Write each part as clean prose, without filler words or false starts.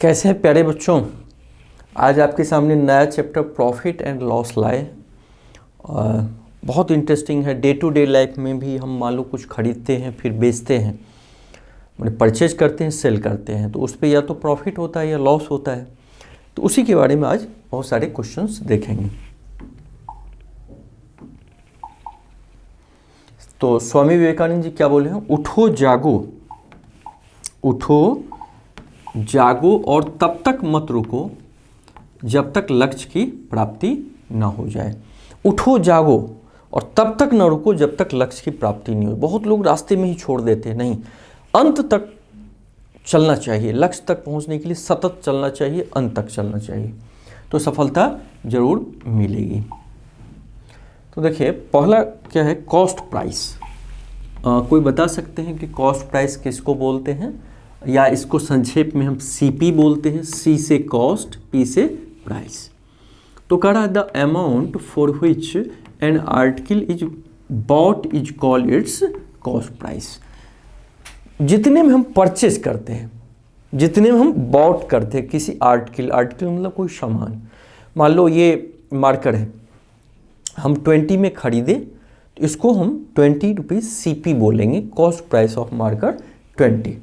कैसे हैं प्यारे बच्चों। आज आपके सामने नया चैप्टर प्रॉफिट एंड लॉस लाए। बहुत इंटरेस्टिंग है। डे टू डे लाइफ में भी हम मान लो कुछ खरीदते हैं फिर बेचते हैं, मतलब परचेज करते हैं सेल करते हैं, तो उस पर या तो प्रॉफिट होता है या लॉस होता है। तो उसी के बारे में आज बहुत सारे क्वेश्चंस देखेंगे। तो स्वामी विवेकानंद जी क्या बोले हैं? उठो जागो, उठो जागो और तब तक मत रुको जब तक लक्ष्य की प्राप्ति ना हो जाए। उठो जागो और तब तक ना रुको जब तक लक्ष्य की प्राप्ति नहीं हो। बहुत लोग रास्ते में ही छोड़ देते हैं। नहीं, अंत तक चलना चाहिए। लक्ष्य तक पहुंचने के लिए सतत चलना चाहिए, अंत तक चलना चाहिए, तो सफलता जरूर मिलेगी। तो देखिए पहला क्या है, कॉस्ट प्राइस। कोई बता सकते हैं कि कॉस्ट प्राइस किसको बोलते हैं, या इसको संक्षेप में हम सीपी बोलते हैं। सी से कॉस्ट, पी से प्राइस। तो कह रहा है the amount for which an article is bought is called its cost price. जितने में हम परचेज करते हैं, जितने में हम बॉट करते हैं किसी आर्टिकल, आर्टिकल मतलब कोई सामान। मान लो ये मार्कर है, हम 20 में खरीदे तो इसको हम 20 रुपीज़ सीपी बोलेंगे, cost price of marker 20।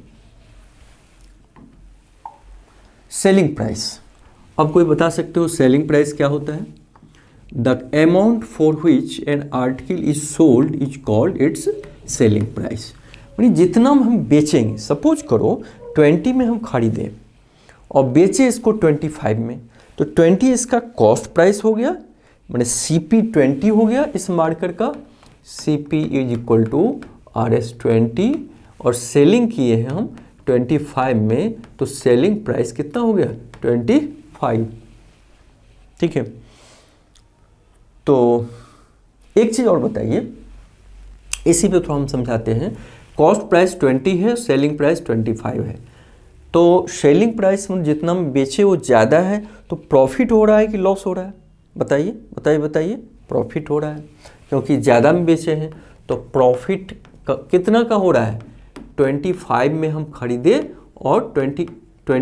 Selling price, अब कोई बता सकते हो सेलिंग प्राइस क्या होता है? The amount for which an article is sold is called its selling price. यानी जितना हम बेचेंगे, सपोज करो 20 में हम खरीदे और बेचे इसको 25 में, तो 20 इसका कॉस्ट प्राइस हो गया, मैंने CP 20 हो गया इस मार्कर का। CP is equal to RS 20 और सेलिंग किए हैं हम 25 में, तो सेलिंग प्राइस कितना हो गया? 25। ठीक है। तो एक चीज़ और बताइए, इसी पे थोड़ा हम समझाते हैं। कॉस्ट प्राइस 20 है, सेलिंग प्राइस 25 है। तो सेलिंग प्राइस में जितना हम बेचे वो ज़्यादा है, तो प्रॉफिट हो रहा है कि लॉस हो रहा है? बताइए बताइए बताइए। प्रॉफिट हो रहा है, क्योंकि ज़्यादा में बेचे हैं। तो प्रॉफिट कितना का हो रहा है? 25 में हम खरीदे और 20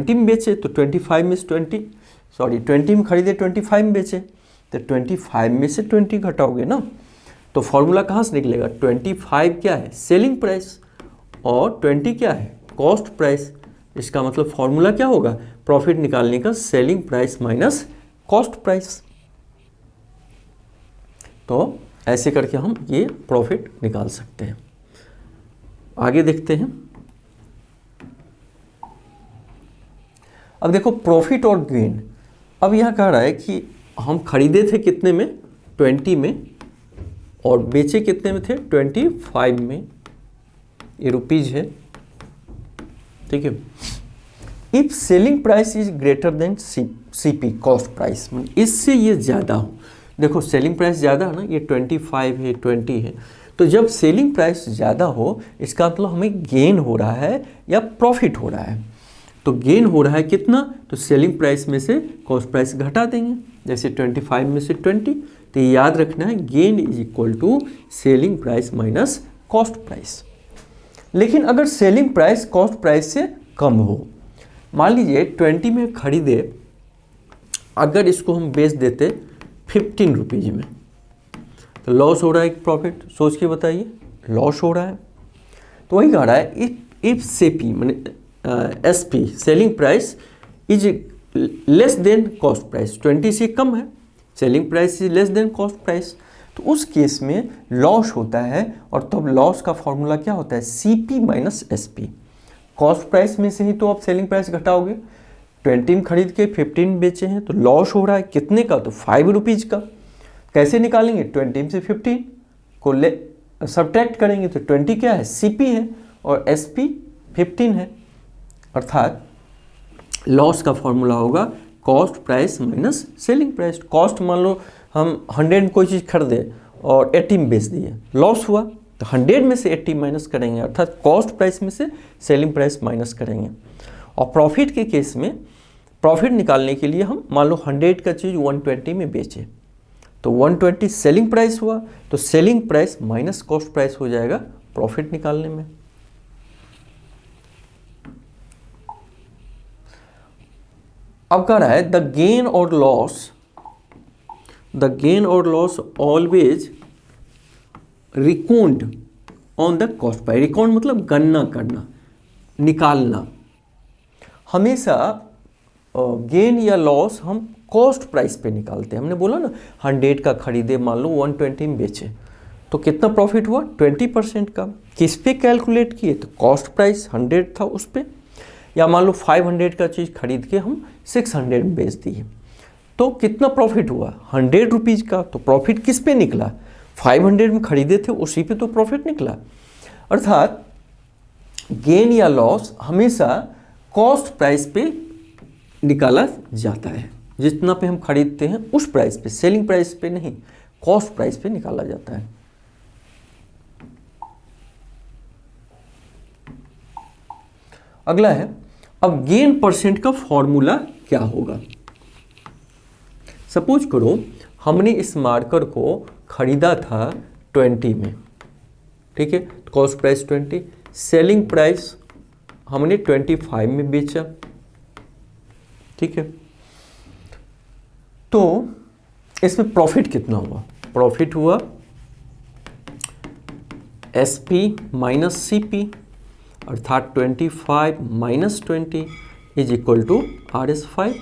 में बेचे, तो 25 में से 20 में खरीदे 25 में बेचे, तो 25 में से 20 घटाओगे ना, तो फॉर्मूला कहाँ से निकलेगा? 25 क्या है? सेलिंग प्राइस, और 20 क्या है? Cost price. इसका मतलब फॉर्मूला क्या होगा प्रॉफिट निकालने का? Selling price minus cost price. तो ऐसे करके हम ये प्रॉफिट निकाल सकते हैं। आगे देखते हैं। अब देखो प्रॉफिट और गेन। अब यह कह रहा है कि हम खरीदे थे कितने में? 20 में, और बेचे कितने में थे? 25 में। ये रुपीज है, ठीक है। If selling price is greater than CP cost price, इससे ये ज़्यादा हो। देखो सेलिंग प्राइस ज़्यादा है ना, ये 25 है, 20 है। तो जब सेलिंग प्राइस ज़्यादा हो, इसका मतलब हमें गेन हो रहा है या प्रॉफिट हो रहा है। तो गेन हो रहा है कितना? तो सेलिंग प्राइस में से कॉस्ट प्राइस घटा देंगे, जैसे 25 में से 20। तो ये याद रखना है, gain is equal to selling price minus cost price. लेकिन अगर सेलिंग प्राइस कॉस्ट प्राइस से कम हो, मान लीजिए 20 में खरीदे, अगर इसको हम बेच देते 15 रुपीज़ में, तो लॉस हो रहा है कि प्रॉफिट? सोच के बताइए। लॉस हो रहा है। तो वही कह रहा है इफ CP मैंने SP selling price is less than cost price, 20 से कम है, selling price is less than cost price, तो उस केस में लॉस होता है। और तब लॉस का फॉर्मूला क्या होता है? CP minus SP। Cost price में से ही तो आप सेलिंग प्राइस घटाओगे। 20 में खरीद के 15 में बेचे हैं, तो लॉस हो रहा है कितने का? तो 5 रुपीज़ का। कैसे निकालेंगे? 20 में से 15 को सब्ट्रैक्ट करेंगे, तो 20 क्या है? CP है, और SP 15 है। अर्थात लॉस का फॉर्मूला होगा cost price minus selling price. Cost मान लो हम 100 में कोई चीज़ खरीदे और 80 में बेच दिए, लॉस हुआ, तो 100 में से 80 माइनस करेंगे, अर्थात कॉस्ट प्राइस में से सेलिंग प्राइस माइनस करेंगे। और प्रॉफिट के केस में प्रॉफिट निकालने के लिए हम मान लो 100 का चीज़ 120 में बेचे, तो 120 सेलिंग प्राइस हुआ, तो selling price minus cost price हो जाएगा प्रॉफिट निकालने में। अब कह रहा है द गेन और loss always reckoned on the cost price. Reckoned मतलब गणना करना, निकालना। हमेशा गेन या लॉस हम कॉस्ट प्राइस पे निकालते हैं। हमने बोला ना 100 का खरीदे, मान लो 120 में बेचे, तो कितना प्रॉफिट हुआ 20% का। किस पे कैलकुलेट किए, तो कॉस्ट प्राइस 100 था उस पे। या मान लो 500 का चीज़ खरीद के हम 600 में बेच दिए, तो कितना प्रॉफिट हुआ 100 रुपीज़ का। तो प्रॉफिट किस पे निकला, 500 में खरीदे थे उसी पे तो प्रॉफिट निकला। अर्थात गेन या लॉस हमेशा कॉस्ट प्राइस पे निकाला जाता है। जितना पे हम खरीदते हैं उस प्राइस पे, सेलिंग प्राइस पे नहीं, कॉस्ट प्राइस पे निकाला जाता है। अगला है, अब गेन परसेंट का फॉर्मूला क्या होगा। सपोज करो हमने इस मार्कर को खरीदा था 20 में, ठीक है, कॉस्ट प्राइस 20, सेलिंग प्राइस हमने 25 में बेचा, ठीक है। तो इसमें प्रॉफिट कितना हुआ, प्रॉफिट हुआ SP माइनस CP, अर्थात 25 minus 20 is equal to RS5।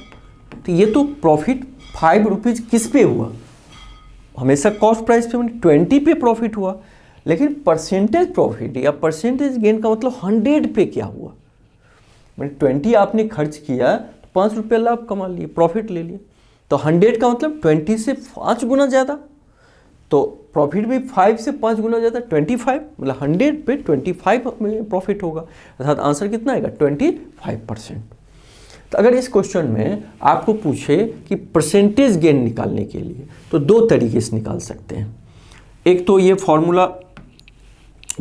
तो ये तो प्रॉफिट 5 रुपीज़ किस पे हुआ, हमेशा कॉस्ट प्राइस पे 20 पे प्रॉफिट हुआ। लेकिन परसेंटेज प्रॉफिट या परसेंटेज गेन का मतलब 100 पे क्या हुआ, मैंने 20 आपने खर्च किया तो 5 रुपये लाभ कमा लिए, प्रॉफिट ले लिए। तो 100 का मतलब 20 से 5 गुना ज़्यादा, तो प्रॉफिट भी 5 से 5 गुना ज़्यादा, 25, मतलब 100 पे 25 में प्रॉफिट होगा। अर्थात आंसर कितना आएगा 25%। तो अगर इस क्वेश्चन में आपको पूछे कि परसेंटेज गेन निकालने के लिए, तो 2 तरीके से निकाल सकते हैं। एक तो ये फॉर्मूला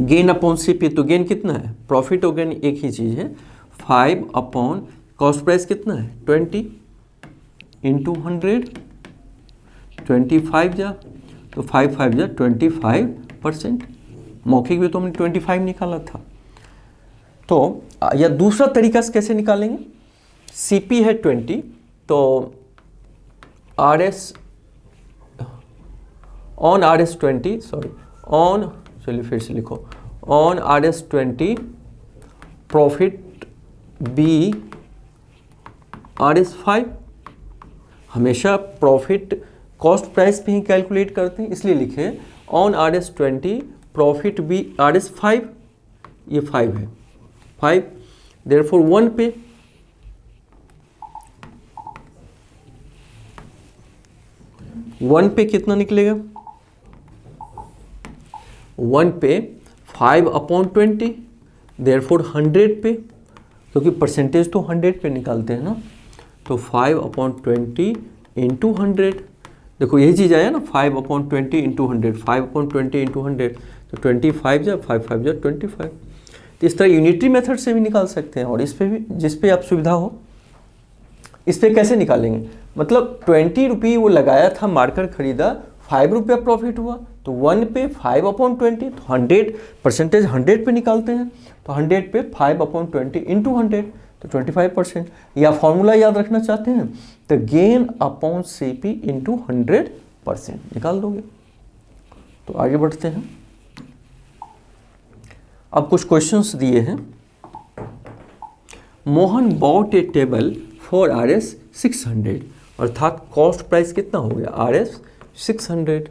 गेन अपॉन CP, तो गेन कितना है, प्रॉफिट और गेन एक ही चीज़ है, 5 अपॉन कॉस्ट प्राइस कितना है 20 इंटू 100, 25 जा तो 5 5 जा 25%। मौखिक भी तो हमने 25 निकाला था। तो या दूसरा तरीका से कैसे निकालेंगे, CP है 20, तो RS on RS 20, sorry on, चलिए फिर से लिखो, on RS 20 profit be RS 5। हमेशा प्रॉफिट कॉस्ट प्राइस पे ही कैलकुलेट करते हैं, इसलिए लिखे on RS 20 profit be RS 5, ये 5 है, 5 देयरफॉर 1 पे कितना निकलेगा, 1 पे 5 अपॉन 20 देयरफॉर 100 पे, क्योंकि परसेंटेज तो 100 पे निकालते हैं ना, तो 5 अपॉन 20 इंटू 100। देखो यही चीज़ आया ना, 5 अपॉन 20 इंटू 100, 5 अपॉन 20 इंटू 100, तो 25 जा 5 5 जा 25। तो इस तरह यूनिटरी मेथड से भी निकाल सकते हैं, और इस पे भी, जिस पे आप सुविधा हो। इस पे कैसे निकालेंगे, मतलब 20 रुपये वो लगाया था, मार्कर खरीदा, 5 रुपया प्रॉफिट हुआ, तो 1 पे 5 अपॉन 20, तो 100 परसेंटेज 100 पे निकालते हैं, तो 100 पे 5 अपॉन 20 इंटू 100, तो 25%। या फॉर्मूला याद रखना चाहते हैं तो गेन अपॉन CP इंटू 100% निकाल दोगे। तो आगे बढ़ते हैं, अब कुछ क्वेश्चंस दिए हैं। Mohan bot A table for RS 600, अर्थात कॉस्ट प्राइस कितना हो गया RS 600,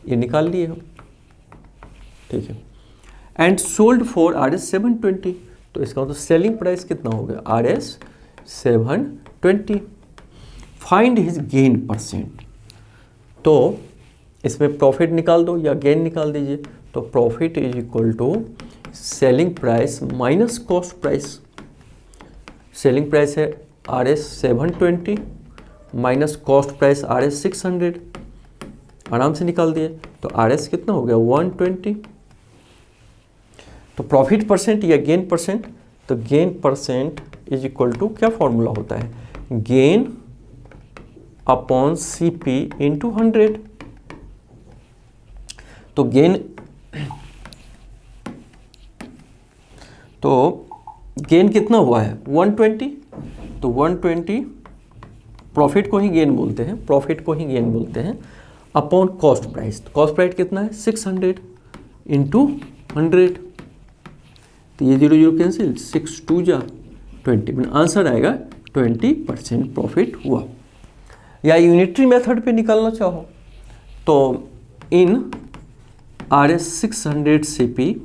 ये निकाल लिए हम, ठीक है। एंड सोल्ड फॉर RS 720, तो इसका मतलब सेलिंग प्राइस कितना हो गया RS 720। Find his gain percent, तो इसमें प्रॉफिट निकाल दो या गेन निकाल दीजिए। तो profit is equal to selling price minus cost price. Selling price है RS 720 minus cost price RS 600, आराम से निकाल दिए। तो RS कितना हो गया 120। तो प्रॉफिट परसेंट या गेन परसेंट, तो gain percent is equal to क्या फॉर्मूला होता है, गेन अपॉन CP इंटू 100। तो गेन कितना हुआ है 120, तो 120 प्रॉफिट को ही गेन बोलते हैं, प्रॉफिट को ही गेन बोलते हैं, upon cost price. Cost price कितना है 600 इंटू 100, तो ये 0 0 कैंसिल, 6 2 जा 20, मतलब आंसर आएगा 20% प्रॉफिट हुआ। या यूनिटरी मेथड पे निकालना चाहो तो इन RS 600 CP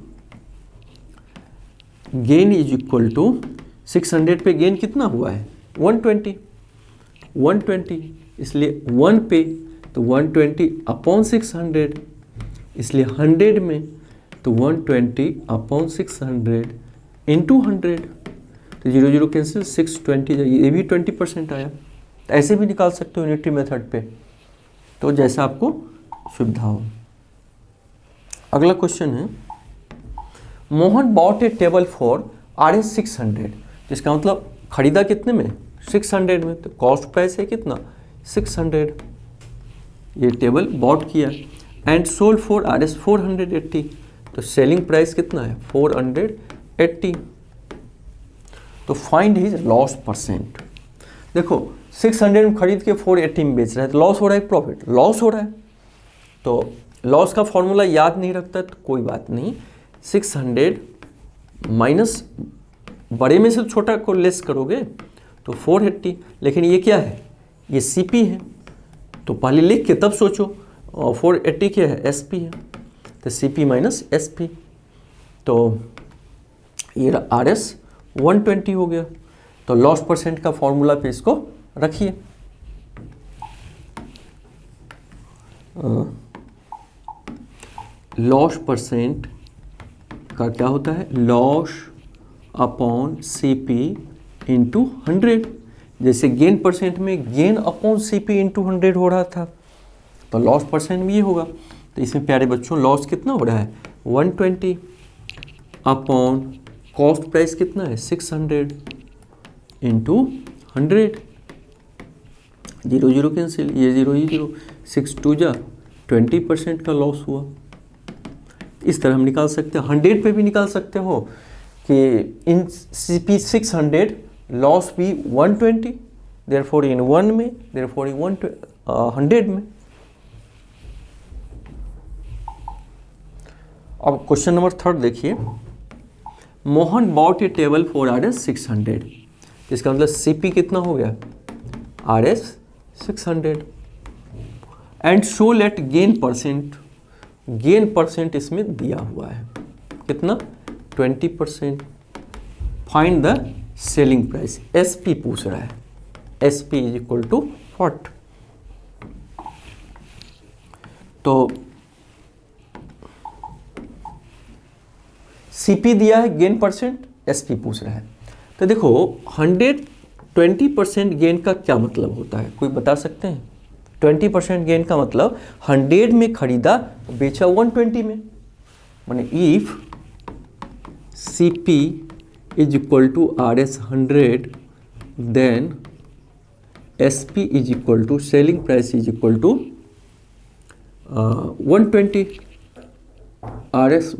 gain is equal to 600 पे गेन कितना हुआ है 120, इसलिए 1 पे तो 120 अपॉन 600, इसलिए 100 में तो 120 अपॉन 600 इंटू 100, तो 0 0 कैंसिल, 620, ये भी 20% आया। तो ऐसे भी निकाल सकते हो यूनिटरी मेथड पे, तो जैसा आपको सुविधा हो। अगला क्वेश्चन है, Mohan bot A table for RS 600, जिसका मतलब खरीदा कितने में 600 में, तो कॉस्ट प्राइस है कितना 600, ये टेबल बॉट किया, एंड सोल्ड फॉर RS 480, तो सेलिंग प्राइस कितना है 480, तो फाइंड हिज लॉस परसेंट। देखो 600 में खरीद के 480 में बेच रहा है, तो लॉस हो रहा है प्रॉफिट, लॉस हो रहा है। तो लॉस का फॉर्मूला याद नहीं रखता तो कोई बात नहीं, 600 माइनस बड़े में से छोटा को लेस करोगे तो 480, लेकिन ये क्या है, ये CP है, तो पहले लिख के तब सोचो, और 480 क्या है SP है, तो CP माइनस SP, तो ये RS 120 हो गया। तो लॉस परसेंट का फॉर्मूला पे इसको रखिए, लॉस परसेंट का क्या होता है, लॉस अपॉन CP इंटू 100, जैसे गेन परसेंट में गेन अपॉन CP इंटू 100 हो रहा था, तो लॉस परसेंट भी ये होगा। तो इसमें प्यारे बच्चों लॉस कितना हो रहा है 120 अपॉन कॉस्ट प्राइस कितना है 600 इंटू 100, 0 0 कैंसिल, ये 0 ही 0, 6 2 जा 20% का लॉस हुआ। इस तरह हम निकाल सकते हैं, 100 पे भी निकाल सकते हो कि इन CP 600 लॉस भी 120, देयरफॉर इन 1 में, देयरफॉर इन 100 में। अब क्वेश्चन नंबर 3 देखिए, Mohan bot A table for RS 600, इसका मतलब CP कितना हो गया RS 600, and show let gain percent, gain percent इसमें दिया हुआ है कितना 20%, find the selling price, SP पूछ रहा है, SP is equal to what, तो CP दिया है, गेन परसेंट, SP पूछ रहा है। तो देखो 120% गेन का क्या मतलब होता है, कोई बता सकते हैं? 20% गेन का मतलब 100 में खरीदा बेचा 120 में, माने if CP is equal to RS 100 then SP is equal to selling price is equal to 120, RS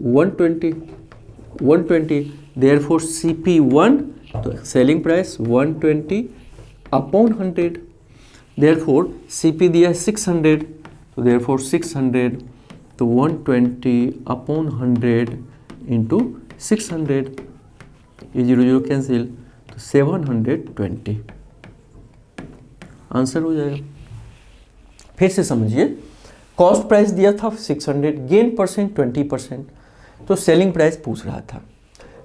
120, therefore CP 1, तो selling price 120 upon 100, therefore CP दिया है 600, तो therefore 600, तो 120 अपॉन 100 इंटू 600, ये 0 0 कैंसिल, तो 720 आंसर हो जाएगा। फिर से समझिए, कॉस्ट प्राइस दिया था 600, गेन परसेंट 20%, तो सेलिंग प्राइस पूछ रहा था।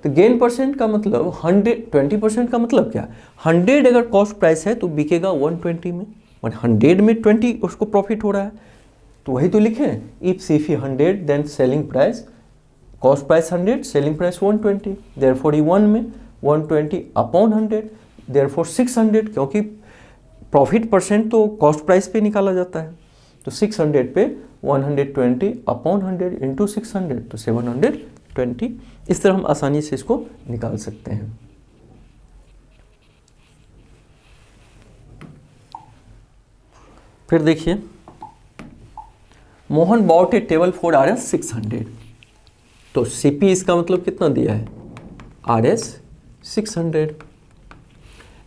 तो गेन परसेंट का मतलब 20% का मतलब क्या, 100 अगर कॉस्ट प्राइस है तो बिकेगा 120 में, 100 में 20 उसको प्रॉफिट हो रहा है, तो वही तो लिखे, if CP 100 then selling price, cost price 100, selling price 120, therefore 1 में 120 अपॉन 100, देयरफॉर 600, क्योंकि प्रॉफिट परसेंट तो कॉस्ट प्राइस पे निकाला जाता है, तो 600 पे 120 अपॉन 100 इंटू 600, तो 720। इस तरह हम आसानी से इसको निकाल सकते हैं। फिर देखिए, Mohan bot A table for RS 600, तो CP इसका मतलब कितना दिया है RS 600,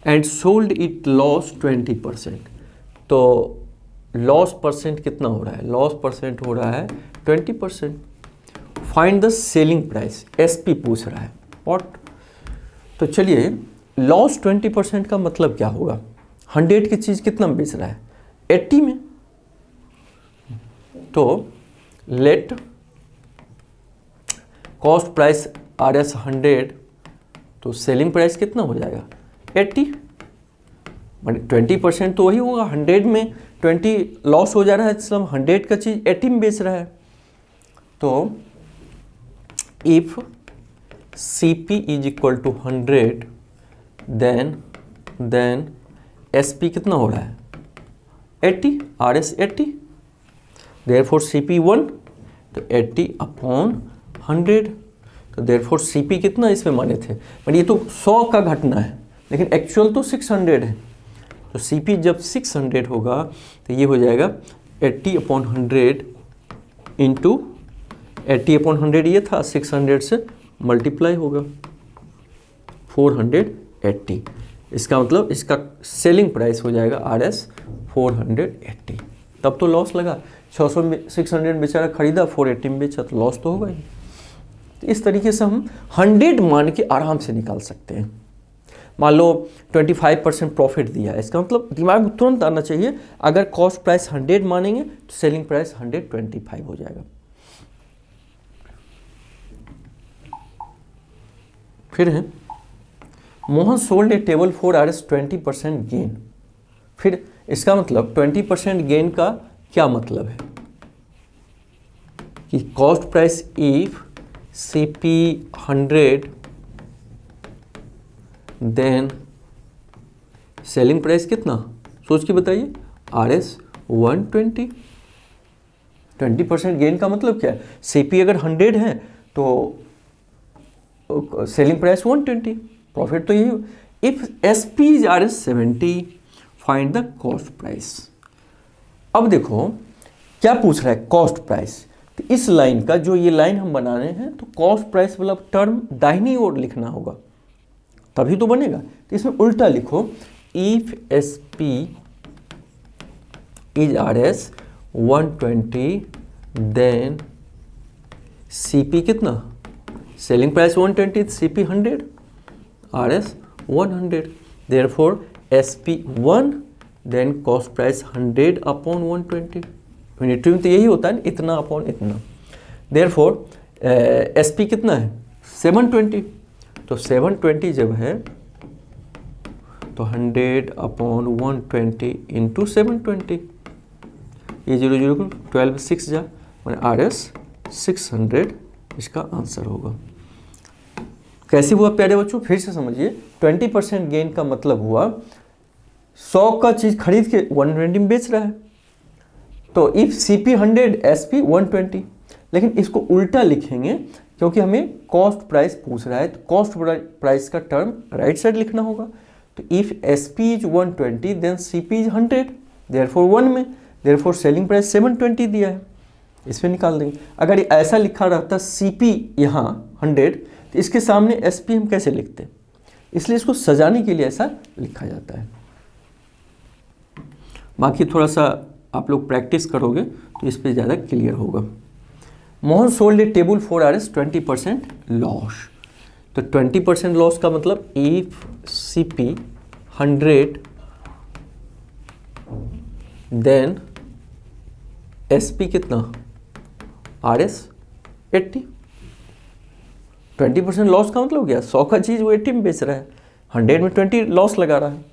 and sold it loss 20%। तो लॉस परसेंट कितना हो रहा है? लॉस परसेंट हो रहा है 20%। Find the selling price, SP पूछ रहा है। व्हाट? तो चलिए, लॉस 20% का मतलब क्या होगा? 100 की चीज़ कितना में बेच रहा है? 80 में। तो let cost price R S 100, तो सेलिंग प्राइस कितना हो जाएगा? 80। 20% तो वही होगा, 100 में 20 लॉस हो जा रहा है, मतलब 100 का चीज़ 80 में बेच रहा है। तो if CP is equal to 100, then SP कितना हो रहा है? 80, RS 80, देयरफॉर CP 1, तो 80 अपॉन 100। तो देयरफॉर CP कितना इसमें माने थे? मतलब ये तो 100 का घटना है, लेकिन एक्चुअल तो 600 है। तो CP जब 600 होगा तो ये हो जाएगा 80 अपॉन 100 इंटू 80 अपॉन 100 ये था, 600 से मल्टीप्लाई होगा 480। इसका मतलब इसका सेलिंग प्राइस हो जाएगा RS 480। तब तो लॉस लगा। 600 में 600 बेचारा खरीदा, 480 में बेचा, तो लॉस तो होगा ही। तो इस तरीके से हम 100 मान के आराम से निकाल सकते हैं। मान लो 25% प्रॉफिट दिया है, इसका मतलब दिमाग में तुरंत आना चाहिए, अगर कॉस्ट प्राइस 100 मानेंगे तो सेलिंग प्राइस 125 हो जाएगा। फिर है Mohan sold A table for RS 20% gain. फिर इसका मतलब 20% गेन का क्या मतलब है कि cost price if CP 100, then selling price कितना? सोच के बताइए, RS 120। 20% गेन का मतलब क्या है? CP अगर 100 है तो सेलिंग प्राइस 120, प्रॉफिट तो यही। If SP is RS 70, find the cost price. अब देखो क्या पूछ रहा है? Cost price. तो इस लाइन का जो ये लाइन हम बना रहे हैं, तो कॉस्ट प्राइस वाला टर्म दाहिनी ओर लिखना होगा, तभी तो बनेगा। तो इसमें उल्टा लिखो, if SP is RS 120, then CP कितना? Selling price 120, CP 100, RS 100, therefore SP 1, then cost price 100 upon 120। Unit में तो यही होता है, इतना अपॉन इतना। देयरफॉर SP कितना है? 720। तो 720 जब है तो 100 अपॉन 120 इंटू 720, ये 0 0 को 12 6 जा, मैंने RS 600 इसका आंसर होगा। कैसे हुआ प्यारे बच्चों? फिर से समझिए, 20% गेन का मतलब हुआ 100 का चीज खरीद के 120 में बेच रहा है। तो इफ CP 100, SP 120, लेकिन इसको उल्टा लिखेंगे क्योंकि हमें कॉस्ट प्राइस पूछ रहा है, तो कॉस्ट प्राइस का टर्म राइट साइड लिखना होगा। तो if SP is 120, then CP is 100, therefore 1 में, देयरफॉर सेलिंग प्राइस 720 दिया है, इसमें निकाल देंगे। अगर ये ऐसा लिखा रहता CP यहाँ 100, तो इसके सामने SP हम कैसे लिखते? इसलिए इसको सजाने के लिए ऐसा लिखा जाता है। बाकी थोड़ा सा आप लोग प्रैक्टिस करोगे तो इस पर ज़्यादा क्लियर होगा। Mohan sold A table for RS 20% loss. तो 20% लॉस का मतलब इफ CP 100, देन SP कितना? RS 80। 20% लॉस का मतलब क्या? 100 का चीज़ वो 80 में बेच रहा है, 100 में 20 लॉस लगा रहा है।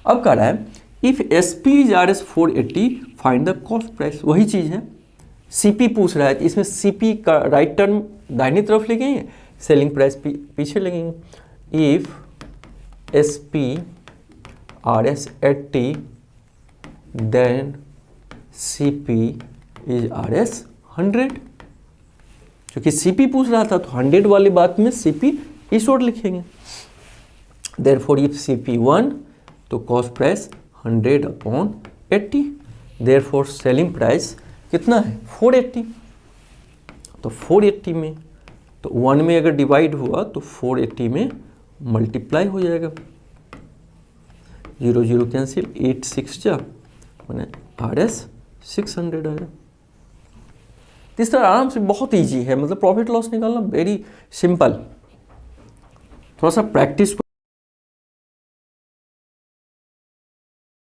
अब कह रहा है if SP is RS 480, find the cost price. वही चीज़ है, CP पूछ रहा है, इसमें CP का राइट टर्म दाहिनी तरफ लगेंगे, सेलिंग प्राइस पीछे लगेंगे। If SP RS 80, then CP is RS 100। क्योंकि CP पूछ रहा था तो 100 वाली बात में CP इस ओर लिखेंगे। देयरफॉर इफ CP 1, तो cost price 100 upon 80, therefore selling price कितना है? 480। तो 480 में, तो 1 में अगर डिवाइड हुआ तो 480 में मल्टीप्लाई हो जाएगा। 0 0 कैंसिल, 8 6 जा मैंने RS 600 आया। इस तरह आराम से, बहुत इजी है, मतलब प्रॉफिट लॉस निकालना वेरी सिंपल। थोड़ा सा प्रैक्टिस